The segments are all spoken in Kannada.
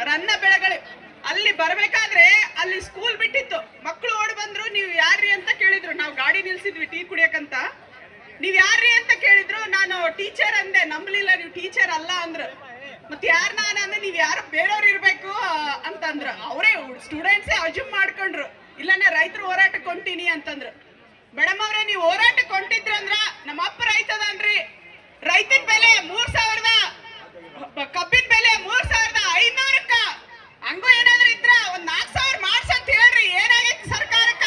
ರನ್ನ ಬೆಳೆಗಳು ಅಲ್ಲಿ ಬರ್ಬೇಕಾದ್ರೆ ಅಲ್ಲಿ ಸ್ಕೂಲ್ ಬಿಟ್ಟಿತ್ತು. ಮಕ್ಕಳು ಓಡಿ ಬಂದ್ರು, ನೀವು ಯಾರ್ರಿ ಅಂತ ಕೇಳಿದ್ರು. ನಾವು ಗಾಡಿ ನಿಲ್ಸಿದ್ವಿ ಟೀ ಕುಡಿಯಕಂತ. ನೀವ್ ಯಾರ್ರಿ ಅಂತ ಕೇಳಿದ್ರು, ನಾನು ಟೀಚರ್ ಅಂದೆ. ನಂಬಲಿಲ್ಲ, ನೀವು ಟೀಚರ್ ಅಲ್ಲ ಅಂದ್ರು. ಮತ್ತೆ ಯಾರು ನಾನು ಅಂದ್ರೆ, ನೀವ್ ಯಾರು ಬೇರೆಯವ್ರು ಇರ್ಬೇಕು ಅಂತಂದ್ರು. ಅವರೇ ಸ್ಟೂಡೆಂಟ್ಸೇ ಅಜ್ಯೂಮ್ ಮಾಡ್ಕೊಂಡ್ರು, ಇಲ್ಲ ನಾ ರೈತರು ಹೋರಾಟಕ್ಕೆ ಹೊಂಟೀನಿ ಅಂತಂದ್ರು. ಮೇಡಮ್ ಅವ್ರೆ, ನೀವು ಹೋರಾಟಕ್ಕೆ ಹೊಂಟಿದ್ರಂದ್ರ ನಮ್ಮ ಅಪ್ಪ ರೈತದನ್ರಿ. ರೈತನ ಬೆಲೆ 3000, ಕಬ್ಬಿನ ಬೆಲೆ 3500ಕ್ಕ. ಹಂಗೂ ಏನಾದ್ರು ಇದ್ರ ಒಂದ್ 4000 ಮಾಡ್ಸಂತ ಹೇಳ್ರಿ, ಏನಾಗೈತಿ ಸರ್ಕಾರಕ್ಕ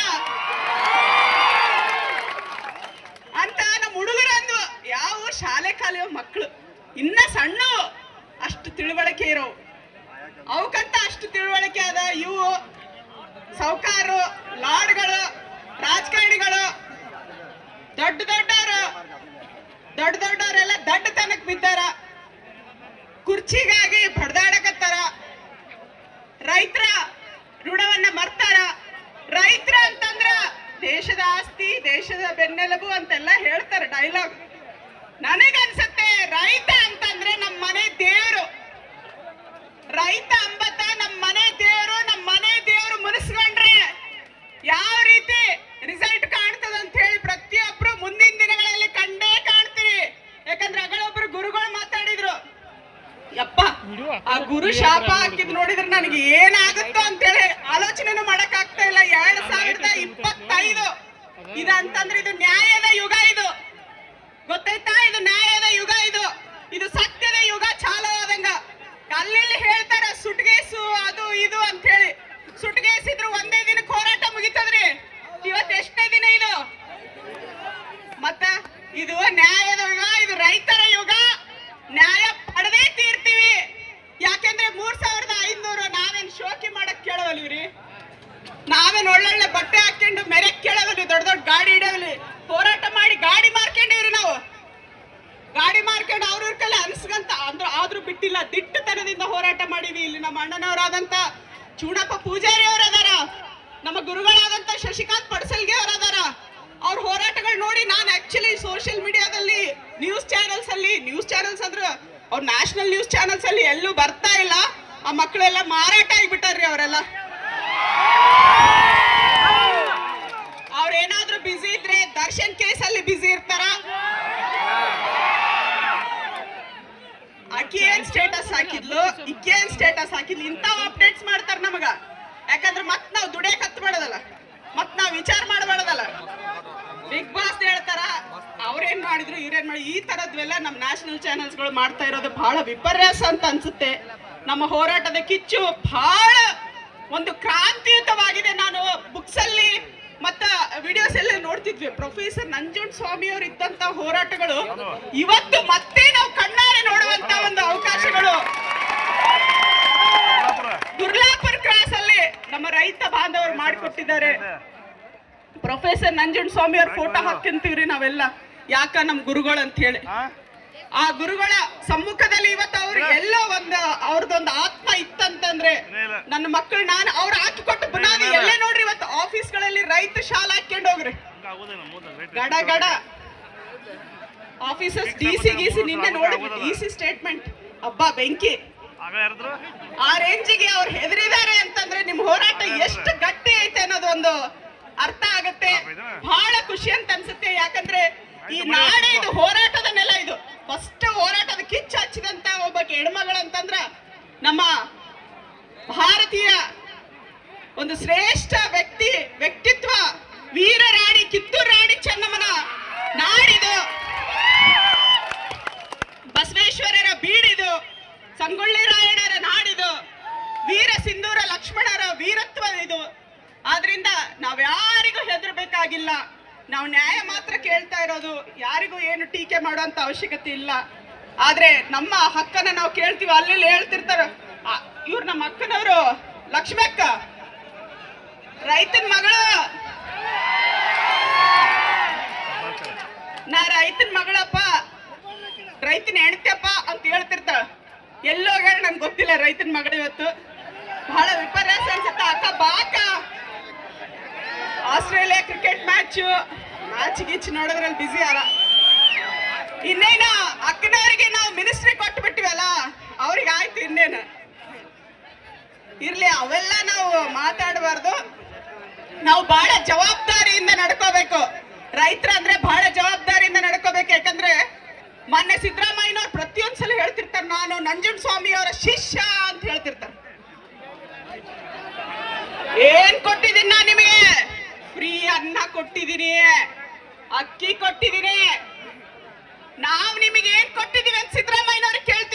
ಅಂತ ನಮ್ಮ ಹುಡುಗರಂದು. ಯಾವ ಶಾಲೆ ಕಲಿಯೋ ಮಕ್ಕಳು ಇನ್ನ ಸಣ್ಣ, ಅಷ್ಟು ತಿಳುವಳಿಕೆ ಇರೋ ಅವಕ್ಕಂತ ಅಷ್ಟು ತಿಳುವಳಿಕೆ ಅದ. ಇವು ಸಾಹುಕಾರರು, ಲಾಡ್ಗಳು, ರಾಜಕಾರಣಿಗಳು, ದೊಡ್ಡವರೆಲ್ಲ ದಡ್ಡತನಕ್ ಬಿದ್ದಾರ, ಕುರ್ಚಿಗಾಗಿ ಬಡ್ದಾಡಕತ್ತಾರ. ರೈತರ ಋಣವನ್ನ ಮರ್ತಾರ. ರೈತರ ಅಂತಂದ್ರ ದೇಶದ ಆಸ್ತಿ, ದೇಶದ ಬೆನ್ನೆಲುಬು ಅಂತೆಲ್ಲ ಹೇಳ್ತಾರೆ ಡೈಲಾಗ್. ನನಗನ್ಸತ್ತೆ ರೈತ ಅಂತಂದ್ರೆ ನಮ್ಮ ಮನೆ ದೇವರು. ರೈತ ಅಂಬತ್ತ ನಮ್ಮ ಮನೆ ದೇವರು. ನಮ್ಮ ಮನೆ ದೇವರು ಮುನಿಸ್ಕೊಂಡ್ರೆ ಯಾವ ರೀತಿ ರಿಸಲ್ಟ್ ಕಾಣ್ತದ ಅಂತ ಹೇಳಿ ಪ್ರತಿಯೊಬ್ರು ಮುಂದಿನ ದಿನಗಳಲ್ಲಿ ಕಂಡೇ ಕಾಣ್ತೀವಿ. ಯಾಕಂದ್ರೆ ಅಗಳೊಬ್ರು ಗುರುಗಳು ಮಾತಾಡಿದ್ರು, ಯಪ್ಪ ಆ ಗುರು ಶಾಪ ಹಾಕಿದ್ ನೋಡಿದ್ರೆ ನನಗೆ ಏನಾಗುತ್ತೋ ಅಂತೇಳಿ ಆಲೋಚನೆನೂ ಮಾಡಕ್ ಆಗ್ತಾ ಇಲ್ಲ. 2025 ಇದಂತಂದ್ರೆ ಇದು ನ್ಯಾಯದ ಯುಗ. ಇದು ಗೊತ್ತಾಯ್ತಾ? ಇದು ನ್ಯಾಯದ ಯುಗ. ಇದು ಸತ್ಯದ ಯುಗ ಚಾಲು ಆದಂಗ. ಅಲ್ಲಿ ಹೇಳ್ತಾರ ಸುಟ್ಗೇಸು ಅದು ಇದು ಅಂತ ಹೇಳಿ. ಸುಟ್ಗೇಸಿದ್ರು ಒಂದೇ ದಿನಕ್ಕೆ ಹೋರಾಟ ಮುಗಿತದ್ರಿ. ಇವತ್ತು ಎಷ್ಟನೇ ದಿನ ಇದು? ಮತ್ತ ಇದು ನ್ಯಾಯದ ಯುಗ, ಇದು ರೈತರ ಯುಗ. ನ್ಯಾಯ ಪಡೆದೇ ತೀರ್ತೀವಿ. ಯಾಕೆಂದ್ರೆ 3500 ನಾವೇನ್ ಶೋಕಿ ಮಾಡಕ್ ಕೇಳವಲ್ರಿ. ನಾವೇನ್ ಒಳ್ಳೊಳ್ಳೆ ಬಟ್ಟೆ ಹಾಕೊಂಡು ಮೆರಕ್ ಕೇಳವಲ್ರಿ, ದೊಡ್ಡ ದೊಡ್ಡ ಗಾಡಿ ಇಡವಲ್ಲಿ. ಹೋರಾಟ ಮಾಡಿ ಗಾಡಿ ಮಾರ್ಕೊಂಡಿವ್ರಿ ನಾವು. ಗಾಡಿ ಮಾರ್ಕೊಂಡು ಅವ್ರ ಕೈಲಿ ಅನ್ಸ್ಕಂತ ಆದ್ರೂ ಬಿಟ್ಟಿಲ್ಲ. ದಿಟ್ಟತನದಿಂದ ಹೋರಾಟ ಮಾಡಿವಿ. ಇಲ್ಲಿ ನಮ್ಮ ಅಣ್ಣನವರಾದಂತ ಚೂಡಪ್ಪ ಪೂಜಾರಿ ಅವರದಾರ, ನಮ್ಮ ಗುರುಗಳಾದಂತ ಶಶಿಕಾಂತ್ ಪಡಸಲ್ಗೆ ಅವರದಾರ. ಅವ್ರ ಹೋರಾಟಗಳು ನೋಡಿ ನಾನು ಆಕ್ಚುಲಿ ಸೋಷಿಯಲ್ ಮೀಡಿಯಾದಲ್ಲಿ ನ್ಯೂಸ್ ಚಾನೆಲ್ಸ್ ಅಂದ್ರೆ ಅವ್ರ ನ್ಯಾಷನಲ್ ನ್ಯೂಸ್ ಚಾನೆಲ್ಸ್ ಅಲ್ಲಿ ಎಲ್ಲೂ ಬರ್ತಾ ಇಲ್ಲ. ಆ ಮಕ್ಕಳೆಲ್ಲ ಮಾರಾಟ ಆಗಿಬಿಟ್ಟಾರ್ರಿ. ಅವರೆಲ್ಲ ಅವ್ರೇನಾದ್ರೂ ಬಿಸಿ ಇದ್ರೆ ದರ್ಶನ್ ಕೇಸಲ್ಲಿ ಬಿಸಿ ಇರ್ತಾರ. ಆಕೇನ್ ಸ್ಟೇಟಸ್ ಹಾಕಿದ್ಲು, ಈಕೇನ್ ಸ್ಟೇಟಸ್ ಹಾಕಿದ್ಲು, ಇಂಥವ್ ಅಪ್ಡೇಟ್ಸ್ ಮಾಡ್ತಾರ ನಮಗ. ಯಾಕಂದ್ರೆ ಮತ್ ನಾವು ದುಡಿಯಕ್ ಹತ್ಬೇಡದಲ್ಲ, ಮತ್ ನಾವ್ ವಿಚಾರ ಮಾಡಬೇಡದಲ್ಲ. ಬಿಗ್ ಬಾಸ್ ಹೇಳ್ತಾರ, ಅವ್ರೇನ್ ಮಾಡಿದ್ರು ಇವ್ರೇನ್ ಮಾಡಿ, ಈ ತರದ್ವೆಲ್ಲ ನಮ್ ನ್ಯಾಷನಲ್ ಚಾನೆಲ್ಸ್ ಗಳು ಮಾಡ್ತಾ ಇರೋದು ಬಹಳ ವಿಪರ್ಯಾಸ ಅಂತ ಅನ್ಸುತ್ತೆ. ನಮ್ಮ ಹೋರಾಟದ ಕಿಚ್ಚು ಬಹಳ ಒಂದು ಕ್ರಾಂತಿಯುತವಾಗಿದೆ. ನಾನು ಬುಕ್ಸ್ ಅಲ್ಲಿ ಮತ್ತ ವಿಡಿಯೋಸ್ ಎಲ್ಲ ನೋಡ್ತಿದ್ವಿ. ಪ್ರೊಫೆಸರ್ ನಂಜುಂಡಸ್ವಾಮಿ ಅವರು ಇದ್ದಂತ ಹೋರಾಟಗಳು ಇವತ್ತು ಮತ್ತೆ ನಾವು ಕಣ್ಣಾರೆ ನೋಡುವಂತ ಒಂದು ಅವಕಾಶಗಳು ಗುರ್ಲಾಪುರ್ ಕ್ರಾಸ್ ಅಲ್ಲಿ ನಮ್ಮ ರೈತ ಬಾಂಧವರು ಮಾಡಿಕೊಟ್ಟಿದ್ದಾರೆ. ಪ್ರೊಫೆಸರ್ ನಂಜುಂಡಸ್ವಾಮಿ ಅವ್ರ ಫೋಟೋ ಹಾಕಂತೀವ್ರಿ ನಾವೆಲ್ಲ. ಯಾಕ ನಮ್ ಗುರುಗಳು ಅಂತ ಹೇಳಿ. ಆ ಗುರುಗಳ ಸಮ್ಮುಖದಲ್ಲಿ ಇವತ್ತು ಅವ್ರಿಗೆ ಎಲ್ಲೋ ಅವ್ರದೊಂದು ಆತ್ಮ ಇತ್ತಂತಂದ್ರೆ ನನ್ನ ಮಕ್ಕಳು ನಾನು ಅವ್ರು ಹಾಕಿಕೊಟ್ಟು ಬುನಾದಿ ಎಲ್ಲೇ ನೋಡ್ರಿ. ಇವತ್ತು ಆಫೀಸ್ಗಳಲ್ಲಿ ರೈತ ಶಾಲ ಹಾಕೊಂಡು ಹೋಗ್ರಿ, ಗಡ ಆಫೀಸರ್ಸ್ ಡಿಸಿ ನಿನ್ನೆ ನೋಡಿದ್ವಿ. ಡಿಸಿ ಸ್ಟೇಟ್ಮೆಂಟ್ ಹಬ್ಬ ಬೆಂಕಿ. ಆ ರೇಂಜಿಗೆ ಅವ್ರು ಹೆದರಿದ್ದಾರೆ ಅಂತಂದ್ರೆ ನಿಮ್ ಹೋರಾಟ ಎಷ್ಟು ಗಟ್ಟಿ ಐತೆ ಅನ್ನೋದು ಒಂದು ಅರ್ಥ ಆಗತ್ತೆ. ಬಹಳ ಖುಷಿ ಅಂತ ಅನ್ಸುತ್ತೆ. ಯಾಕಂದ್ರೆ ಈ ನಾಡೆ ಇದು ಹೋರಾಟದ ನೆಲ. ಇದು ಫಸ್ಟ್ ಹೋರಾಟದ ಕಿಚ್ಚು ಹಚ್ಚಿದಂತ ಒಬ್ಬ ಹೆಣ್ಮಗಳಂತಂದ್ರ ನಮ್ಮ ಭಾರತೀಯ ಒಂದು ಶ್ರೇಷ್ಠ ವ್ಯಕ್ತಿತ್ವ, ವೀರರಾಣಿ ಕಿತ್ತೂರು ರಾಣಿ ಚೆನ್ನಮ್ಮನ ನಾಡಿದು, ಬಸವೇಶ್ವರರ ಬೀಡಿದು, ಸಂಗೊಳ್ಳಿ ರಾಯಣ್ಣರ ನಾಡಿದು, ವೀರ ಸಿಂಧೂರ ಲಕ್ಷ್ಮಣರ ವೀರತ್ವ ಇದು. ಆದ್ರಿಂದ ನಾವ್ಯಾರಿಗೂ ಹೆದರ್ಬೇಕಾಗಿಲ್ಲ. ನಾವು ನ್ಯಾಯ ಮಾತ್ರ ಕೇಳ್ತಾ ಇರೋದು. ಯಾರಿಗೂ ಏನು ಟೀಕೆ ಮಾಡುವಂತ ಅವಶ್ಯಕತೆ ಇಲ್ಲ. ಆದ್ರೆ ನಮ್ಮ ಹಕ್ಕನ್ನ ನಾವು ಕೇಳ್ತೀವಿ. ಅಲ್ಲಿ ಹೇಳ್ತಿರ್ತಾರ, ಇವ್ರು ನಮ್ಮ ಅಕ್ಕನವರು ಲಕ್ಷ್ಮಿ ಅಕ್ಕ, ರೈತನ ಮಗಳು, ನಾ ರೈತನ ಮಗಳಪ್ಪ, ರೈತನ ಹೆಣ್ತಿಯಪ್ಪ ಅಂತ ಹೇಳ್ತಿರ್ತಾಳ. ಎಲ್ಲೋ ಹೇಳಿ ನನ್ಗೆ ಗೊತ್ತಿಲ್ಲ ರೈತನ ಮಗಳು. ಇವತ್ತು ಬಹಳ ವಿಪರ್ಯಾಸ ಅನ್ಸುತ್ತೆ. ಅಕ್ಕ ಬಾಕ ಆಸ್ಟ್ರೇಲಿಯಾ ಕ್ರಿಕೆಟ್ ಮ್ಯಾಚ್ ಗೀಚ್ ನೋಡೋದ್ರಲ್ಲಿ ಬಿಸಿ ಅಲ್ಲ. ಇನ್ನೇನ ಅಕ್ಕನವರಿಗೆ ನಾವು ಮಿನಿಸ್ಟ್ರಿ ಕೊಟ್ಟು ಬಿಟ್ಟಿವಲ್ಲ, ಅವ್ರಿಗೆ ಆಯ್ತು. ಇನ್ನೇನು ಇರ್ಲಿ, ಅವೆಲ್ಲ ನಾವು ಮಾತಾಡಬಾರ್ದು. ನಾವು ಬಹಳ ಜವಾಬ್ದಾರಿಯಿಂದ ನಡ್ಕೋಬೇಕು. ರೈತರ ಅಂದ್ರೆ ಬಹಳ ಜವಾಬ್ದಾರಿಯಿಂದ ನಡ್ಕೋಬೇಕು. ಯಾಕಂದ್ರೆ ಮೊನ್ನೆ ಸಿದ್ದರಾಮಯ್ಯನವ್ರು ಪ್ರತಿಯೊಂದ್ಸಲ ಹೇಳ್ತಿರ್ತಾರೆ, ನಾನು ನಂಜುಂಡಸ್ವಾಮಿ ಅವರ ಶಿಷ್ಯ ಅಂತ ಹೇಳ್ತಿರ್ತಾರೆ. ಏನ್ ಕೊಟ್ಟಿದ್ದೀನಿ ನಾನು ನಿಮಗೆ? ಫ್ರೀ ಅನ್ನ ಕೊಟ್ಟಿದ್ದೀನಿ, ಅಕ್ಕಿ ಕೊಟ್ಟಿದ್ದೀನಿ. ನಾವು ನಿಮಗೆ ಏನ್ ಕೊಟ್ಟಿದ್ದೀವಿ ಅಂತ ಸಿದ್ದರಾಮಯ್ಯನವ್ರಿಗೆ ಕೇಳ್ತೀವಿ.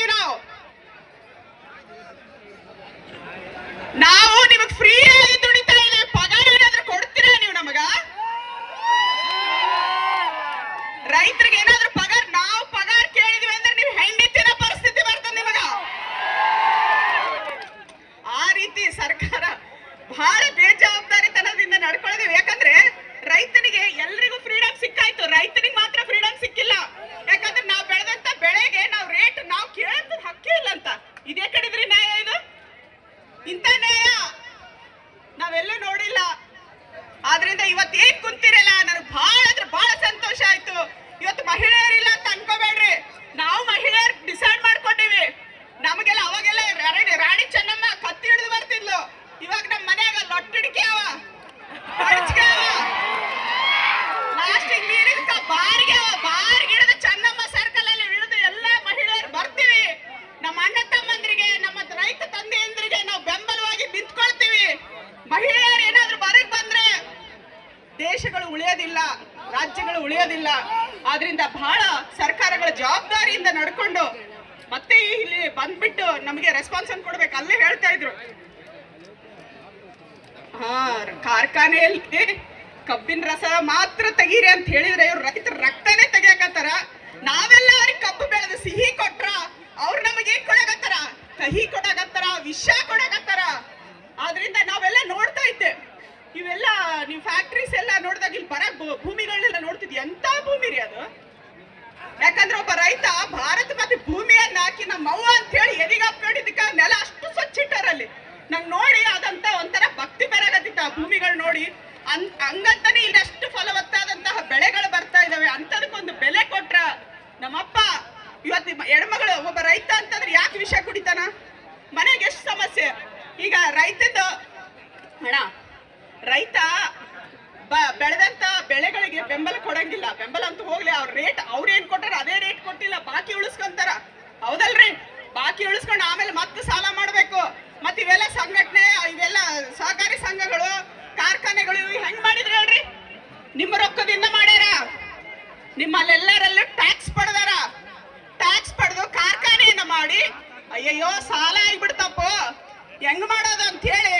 ನಾವು ನಿಮಗೆ ಫ್ರೀ ಆಗಿ ದುಡಿತಾ ಇದ್ದೀವಿ, ಪಗಾರ ಏನಾದ್ರೂ ಕೊಡ್ತೀರಾ ನೀವು ನಮಗ? ರೈತರಿಗೆ ಏನಾದ್ರೂ ಪಗಾರ, ನಾವು ಪಗಾರ ಕೇಳಿದ್ವಿ ಅಂದ್ರೆ ನೀವು ಹೆಂಡಿತಿನ ಪರಿಸ್ಥಿತಿ ಬರ್ತದೆ ನಿಮಗ. ಆ ರೀತಿ ಸರ್ಕಾರ ಬಹಳ ಬೇಜವಾಬ್ದಾರಿತನದಿಂದ ನಡ್ಕೊಳ್ಳೋದಿವಿ. ಯಾಕಂದ್ರೆ ರೈತನಿಗೆ ಎಲ್ರಿಗೂ ಫ್ರೀಡಮ್ ಸಿಕ್ಕಾಯ್ತು, ರೈತನಿಗೆ ಮಾತ್ರ ಫ್ರೀಡಮ್ ಸಿಕ್ಕಿಲ್ಲ. ಯಾಕಂದ್ರೆ ನಾವು ಬೆಳೆದಂತ ಬೆಳೆಗೆ ನಾವು ರೇಟ್ ನಾವು ಕೇಳಂತ ಹಕ್ಕಿ ಇಲ್ಲ ಅಂತ. ಇದೇ ಕಡಿದ್ರಿ ನ್ಯಾಯ ಇದು? ಇಂಥ ನ್ಯಾಯ ನಾವೆಲ್ಲೂ ನೋಡಿಲ್ಲ. ಆದ್ರಿಂದ ಇವತ್ತು ಏನ್ ಕುಂತಿರಲ್ಲ, ನನಗೆ ಬಹಳ ಅಂದ್ರೆ ಬಹಳ ಸಂತೋಷ ಆಯ್ತು. ಇವತ್ತು ಮಹಿಳೆಯರಿಲ್ಲ ಅಂತ ಅನ್ಕೋಬೇಡ್ರಿ, ನಾವು ಮಹಿಳೆಯರು ಡಿಸೈಡ್ ಮಾಡ್ಕೊಂಡಿವಿ. ನಮಗೆಲ್ಲ ಅವಾಗೆಲ್ಲ ರಾಣಿ ಚೆನ್ನಮ್ಮ ಕತ್ತಿ ಹಿಡಿದು ಬರ್ತಿದ್ಲು. ಇವಾಗ ನಮ್ಮ ಮನ್ಯಾಗ ಲೊಟ್ಟಿಡಿಕೆ ಅವ, ಲಾಸ್ಟಿಗೆ ನೀರಿನ ಬಾರಿಗೆ ಅವ, ಬಾರಿಗೆ ಹಿಡಿದು ಚೆನ್ನಮ್ಮ ಸರ್ಕಲ್ ಅಲ್ಲಿ ಇಳಿದು ಎಲ್ಲ ಮಹಿಳೆಯರು ಬರ್ತೀವಿ. ನಮ್ಮ ಅಣ್ಣ ತಮ್ಮಂದ್ರಿಗೆ, ನಮ್ಮ ರೈತ ತಂದೆಯಂದ್ರಿಗೆ ನಾವು ಬೆಂಬಲವಾಗಿ ನಿಂತ್ಕೊಳ್ತೀವಿ. ಮಹಿಳೆಯರು ಏನಾದ್ರೂ ಹೊರಗೆ ಬಂದ್ರೆ ದೇಶಗಳು ಉಳಿಯೋದಿಲ್ಲ, ರಾಜ್ಯಗಳು ಉಳಿಯೋದಿಲ್ಲ. ಆದ್ರಿಂದ ಬಹಳ ಸರ್ಕಾರಗಳ ಜವಾಬ್ದಾರಿಯಿಂದ ನಡ್ಕೊಂಡು ಮತ್ತೆ ಇಲ್ಲಿ ಬಂದ್ಬಿಟ್ಟು ನಮಗೆ ರೆಸ್ಪಾನ್ಸ್ ಅನ್ನು ಕೊಡ್ಬೇಕು. ಅಲ್ಲೇ ಹೇಳ್ತಾ ಇದ್ರು, ಕಾರ್ಖಾನೆಯಲ್ಲಿ ಕಬ್ಬಿನ ರಸ ಮಾತ್ರ ತೆಗೀರಿ ಅಂತ ಹೇಳಿದ್ರೆ ಇವ್ರು ರೈತರ ರಕ್ತನೇ ತೆಗಿಯಕತ್ತಾರ. ನಾವೆಲ್ಲ ಅವ್ರಿಗೆ ಕಬ್ಬು ಬೆಳೆದು ಸಿಹಿ ಕೊಟ್ರ, ಅವ್ರು ನಮಗೇನ್ ಕೊಡಕತ್ತಾರ? ಕಹಿ ಕೊಡಕತ್ತಾರ, ವಿಷ ಕೊಡಕತ್ತಾರ. ಆದ್ರಿಂದ ನಾವೆಲ್ಲ ನೋಡ್ತಾ ಇದ್ದೆ. ಇವೆಲ್ಲ ನೀವು ಫ್ಯಾಕ್ಟ್ರೀಸ್ ಎಲ್ಲ ನೋಡಿದಾಗ ಇಲ್ಲಿ ಬರ ಭೂಮಿಗಳನ್ನೆಲ್ಲ ನೋಡ್ತಿದ್ವಿ. ಎಂತ ಭೂಮಿ ರೀ ಅದು? ಯಾಕಂದ್ರೆ ಒಬ್ಬ ರೈತ ಭಾರತ ಮತ್ತೆ ಭೂಮಿಯನ್ನ ಹಾಕಿ ನಮ್ಮವ್ವ ಅಂತ ಹೇಳಿ ಎದಿಗಪ್ಕೊಂಡಿದ್ದಕ್ಕ ನೆಲ ಅಷ್ಟು ಸ್ವಚ್ಛ ಇಟ್ಟಾರಲ್ಲಿ. ನಂಗೆ ನೋಡಿ ಅದಂತ ಒಂಥರ ಭಕ್ತಿ ಬರಕತ್ತಿತ್ತು ಆ ಭೂಮಿಗಳು ನೋಡಿ. ಹಂಗಂತಾನೆ ಇಲ್ಲಷ್ಟು ಫಲವತ್ತಾದಂತಹ ಬೆಳೆಗಳು ಬರ್ತಾ ಇದಾವೆ. ಅಂತದಕ್ಕೊಂದು ಬೆಲೆ ಕೊಟ್ರ ನಮ್ಮಪ್ಪ. ಇವತ್ತು ಹೆಣ್ಮಗಳು ಒಬ್ಬ ರೈತ ಅಂತಂದ್ರೆ ಯಾಕೆ ವಿಷ ಕುಡಿತಾನ? ಮನೆಗೆ ಎಷ್ಟು ಸಮಸ್ಯೆ. ಈಗ ರೈತದ ಹಣ, ರೈತ ಬೆಳೆದಂತ ಬೆಳೆಗಳಿಗೆ ಬೆಂಬಲ ಕೊಡಂಗಿಲ್ಲ. ಬೆಂಬಲ ಅಂತ ಹೋಗ್ಲಿ, ಅವ್ರ ರೇಟ್ ಅವ್ರೇನ್ ಕೊಟ್ಟಾರ ಅದೇ ರೇಟ್ ಕೊಟ್ಟಿಲ್ಲ, ಬಾಕಿ ಉಳಿಸ್ಕೊಂತಾರ. ಹೌದಲ್ರಿ? ಬಾಕಿ ಉಳಿಸ್ಕೊಂಡು ಆಮೇಲೆ ಮತ್ತೆ ಸಾಲ ಮಾಡ್ಬೇಕು. ಮತ್ತೆ ಇವೆಲ್ಲ ಸಂಘಟನೆ, ಇವೆಲ್ಲ ಸಹಕಾರಿ ಸಂಘಗಳು, ಕಾರ್ಖಾನೆಗಳು ಹೆಂಗ್ ಮಾಡಿದ್ರು ಹೇಳ್ರಿ? ನಿಮ್ಮ ರೊಕ್ಕದಿಂದ ಮಾಡ್ಯಾರ. ನಿಮ್ಮಲ್ಲೆಲ್ಲರಲ್ಲೂ ಟ್ಯಾಕ್ಸ್ ಪಡೆದಾರ. ಟ್ಯಾಕ್ಸ್ ಪಡೆದು ಕಾರ್ಖಾನೆಯನ್ನ ಮಾಡಿ ಅಯ್ಯಯ್ಯೋ ಸಾಲ ಆಗಿಬಿಡ್ತಪ್ಪ, ಹೆಂಗ್ ಮಾಡೋದು ಅಂತ ಹೇಳಿ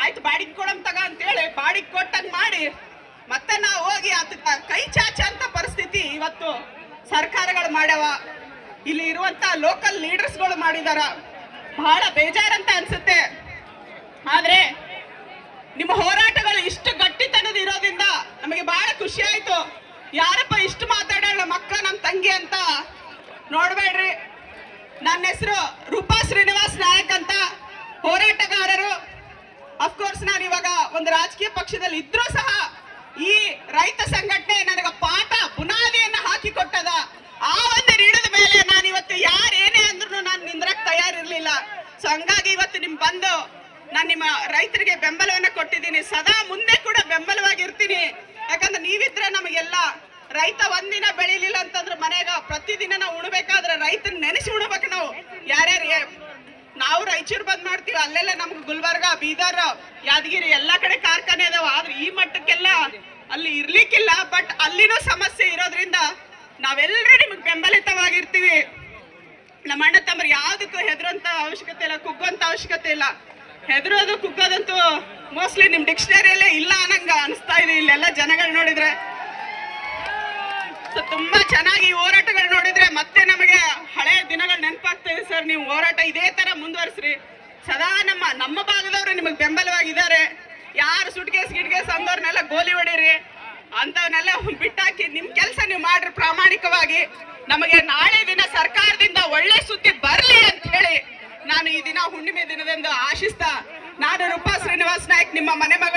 ಆಯ್ತು ಬಾಡಿಗೆ ಕೊಡಮ್ ತಗ ಅಂತ ಹೇಳಿ ಬಾಡಿಗೆ ಕೊಟ್ಟಂಗ್ ಮಾಡಿ ಮತ್ತೆ ನಾವು ಹೋಗಿ ಅದಕ್ಕ ಕೈ ಚಾಚ ಅಂತ ಪರಿಸ್ಥಿತಿ ಇವತ್ತು ಸರ್ಕಾರಗಳು ಮಾಡ್ಯಾವ. ಇಲ್ಲಿ ಇರುವಂತ ಲೋಕಲ್ ಲೀಡರ್ಸ್ಗಳು ಮಾಡಿದಾರ. ಬಹಳ ಬೇಜಾರಂತ ಅನ್ಸುತ್ತೆ. ಆದ್ರೆ ನಿಮ್ಮ ಹೋರಾಟಗಳು ಇಷ್ಟು ಗಟ್ಟಿತನದ ಇರೋದ್ರಿಂದ ನಮಗೆ ಬಹಳ ಖುಷಿ ಆಯ್ತು. ಯಾರಪ್ಪ ಇಷ್ಟು ಮಾತಾಡೋಣ ಮಕ್ಕಳ ನಮ್ ತಂಗಿ ಅಂತ ನೋಡ್ಬೇಡ್ರಿ. ನನ್ನ ಹೆಸರು ರೂಪಾ ಶ್ರೀನಿವಾಸ್ ನಾಯಕ್ ಅಂತ, ಹೋರಾಟಗಾರರು. ಅಫ್ಕೋರ್ಸ್ ನಾನು ಇವಾಗ ಒಂದು ರಾಜಕೀಯ ಪಕ್ಷದಲ್ಲಿ ಇದ್ರೂ ಸಹ ಈ ರೈತ ಸಂಘಟನೆ ನನಗೆ ಪಾಠ ಬುನಾದಿಯನ್ನ ಹಾಕಿಕೊಟ್ಟದ. ಆ ಒಂದು ಹಿಡಿದ ಮೇಲೆ ನಾನು ಇವತ್ತು ಯಾರೇನೇ ಅಂದ್ರೂ ನಾನು ನಿಂದ್ರಕ್ ತಯಾರಿರ್ಲಿಲ್ಲ. ಸೊ ಹಂಗಾಗಿ ಇವತ್ತು ನಿಮ್ ಬಂದು ನಾನು ನಿಮ್ಮ ರೈತರಿಗೆ ಬೆಂಬಲವನ್ನ ಕೊಟ್ಟಿದ್ದೀನಿ. ಸದಾ ಮುಂದೆ ಕೂಡ ಬೆಂಬಲವಾಗಿರ್ತೀನಿ. ಯಾಕಂದ್ರೆ ನೀವಿದ್ರೆ ನಮಗೆಲ್ಲ. ರೈತ ಒಂದಿನ ಬೆಳಿಲಿಲ್ಲ ಅಂತಂದ್ರೆ ಮನೆಗ ಪ್ರತಿದಿನ ನಾವು ಉಣ್ಬೇಕಾದ್ರೆ ರೈತನ ನೆನೆಸಿ ಉಣ್ಬೇಕು ನಾವು. ಯಾರ್ಯಾರು ನಾವು ರಾಯಚೂರು ಬಂದ್ ಮಾಡ್ತೀವಿ, ಅಲ್ಲೆಲ್ಲ ನಮ್ಗೆ ಗುಲ್ಬರ್ಗ, ಬೀದರ್, ಯಾದಗಿರಿ ಎಲ್ಲಾ ಕಡೆ ಕಾರ್ಖಾನೆ ಅದಾವ. ಆದ್ರೆ ಈ ಮಟ್ಟಕ್ಕೆಲ್ಲ ಅಲ್ಲಿ ಇರ್ಲಿಕ್ಕಿಲ್ಲ. ಬಟ್ ಅಲ್ಲಿನೂ ಸಮಸ್ಯೆ ಇರೋದ್ರಿಂದ ನಾವೆಲ್ಲರೂ ನಿಮ್ಗೆ ಬೆಂಬಲಿತವಾಗಿರ್ತೀವಿ. ನಮ್ಮ ಅಣ್ಣ ತಮ್ಮರು ಯಾವ್ದಕ್ಕೂ ಹೆದರುವಂತ ಅವಶ್ಯಕತೆ ಇಲ್ಲ, ಕುಗ್ಗುವಂತ ಅವಶ್ಯಕತೆ ಇಲ್ಲ. ಹೆದರೋದು ಕುಗ್ಗೋದಂತೂ ಮೋಸ್ಟ್ಲಿ ನಿಮ್ ಡಿಕ್ಷನರಿಯಲ್ಲೇ ಇಲ್ಲ ಅನ್ನಂಗ ಅನಿಸ್ತಾ ಇದೆ ಇಲ್ಲೆಲ್ಲ ಜನಗಳು ನೋಡಿದ್ರೆ. ಸೊ ತುಂಬಾ ಚೆನ್ನಾಗಿ ಹೋರಾಟಗಳು ನೋಡಿದ್ರೆ ಮತ್ತೆ ನಮಗೆ ಹಳೆಯ ದಿನಗಳು ನೆನಪಾಗ್ತದೆ. ಸರ್ ನೀವು ಹೋರಾಟ ಇದೇ ತರ ಮುಂದುವರಿಸ್ರಿ. ಸದಾ ನಮ್ಮ ಭಾಗದವರು ನಿಮಗೆ ಬೆಂಬಲವಾಗಿದ್ದಾರೆ. ಯಾರು ಸುಟ್ಕೇಸ್ ಗಿಟ್ಕೇಸ್ ಅಂದವ್ರನ್ನೆಲ್ಲ ಗೋಲಿ ಹೊಡೀರಿ, ಅಂತವನ್ನೆಲ್ಲ ಬಿಟ್ಟಾಕಿ ನಿಮ್ ಕೆಲಸ ನೀವು ಮಾಡ್ರಿ ಪ್ರಾಮಾಣಿಕವಾಗಿ. ನಮಗೆ ನಾಳೆ ದಿನ ಸರ್ಕಾರದಿಂದ ಒಳ್ಳೆ ಸುದ್ದಿ ಬರ್ಲಿ ಅಂತ ಹೇಳಿ ನಾನು ಈ ದಿನ ಹುಣ್ಣಿಮೆ ದಿನದಂದು ಆಶಿಸ್ತಾ, ನಾನು ರೂಪಾ ಶ್ರೀನಿವಾಸ್ ನಾಯಕ್, ನಿಮ್ಮ ಮನೆ ಮಗಳು.